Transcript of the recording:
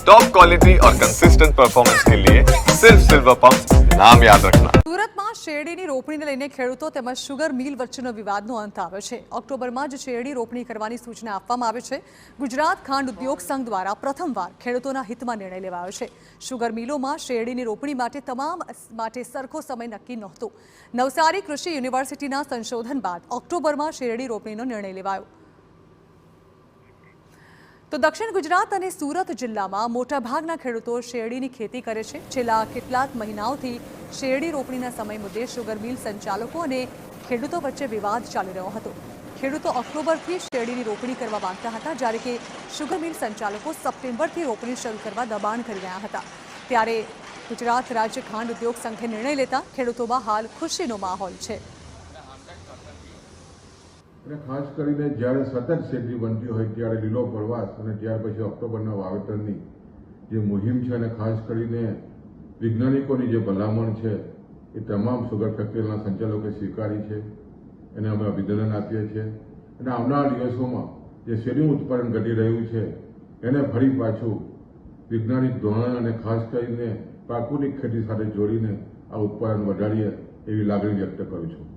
Top quality और consistent performance के लिए सिर्फ सिल्वर पंप नाम याद रखना। સુરતમાં શેરડીની રોપણીને લઈને ખેડૂતો તેમજ શુગર મિલ વચ્ચેનો વિવાદનો અંત આવ્યો છે। ઓક્ટોબરમાં જ શેરડી રોપણી કરવાની સૂચના આપવામાં આવી છે। ગુજરાત ખાંડ ઉદ્યોગ સંઘ દ્વારા પ્રથમવાર ખેડૂતોના હિતમાં નિર્ણય લેવાયો છે। શુગર મિલોમાં શેરડીની રોપણી માટે તમામ માટે સરખો સમય નક્કી નહોતો। નવસારી કૃષિ યુનિવર્સિટીના સંશોધન બાદ ઓક્ટોબરમાં શેરડી રોપણીનો નિર્ણય લેવાયો। તો દક્ષિણ ગુજરાત અને સુરત જિલ્લામાં મોટાભાગના ખેડૂતો શેરડીની ખેતી કરે છે। છેલ્લા કેટલાક મહિનાઓથી શેરડી રોપણીના સમય મુદ્દે શુગર મિલ સંચાલકો અને ખેડૂતો વચ્ચે વિવાદ ચાલી રહ્યો હતો। ખેડૂતો ઓક્ટોબરથી શેરડીની રોપણી કરવા માંગતા હતા, જ્યારે કે શુગર મિલ સંચાલકો સપ્ટેમ્બરથી રોપણી શરૂ કરવા દબાણ કરી રહ્યા હતા। ત્યારે ગુજરાત રાજ્ય ખાંડ ઉદ્યોગ સંઘે નિર્ણય લેતા ખેડૂતોમાં હાલ ખુશીનો માહોલ છે। ખાસ કરીને જ્યારે સતત શેરડી બનતી હોય ત્યારે લીલો પ્રવાસ અને ત્યાર પછી ઓક્ટોબરના વાવેતરની જે મુહિમ છે અને ખાસ કરીને વૈજ્ઞાનિકોની જે ભલામણ છે એ તમામ સુગર ફેક્ટરીના સંચાલકોએ સ્વીકારી છે। એને અમે અભિનંદન આપીએ છીએ અને આવનારા દિવસોમાં જે શેરડીનું ઉત્પાદન ઘટી રહ્યું છે એને ફરી પાછું વૈજ્ઞાનિક ધોરણ અને ખાસ કરીને પ્રાકૃતિક ખેતી સાથે જોડીને આ ઉત્પાદન વધારીએ એવી લાગણી વ્યક્ત કરું છું।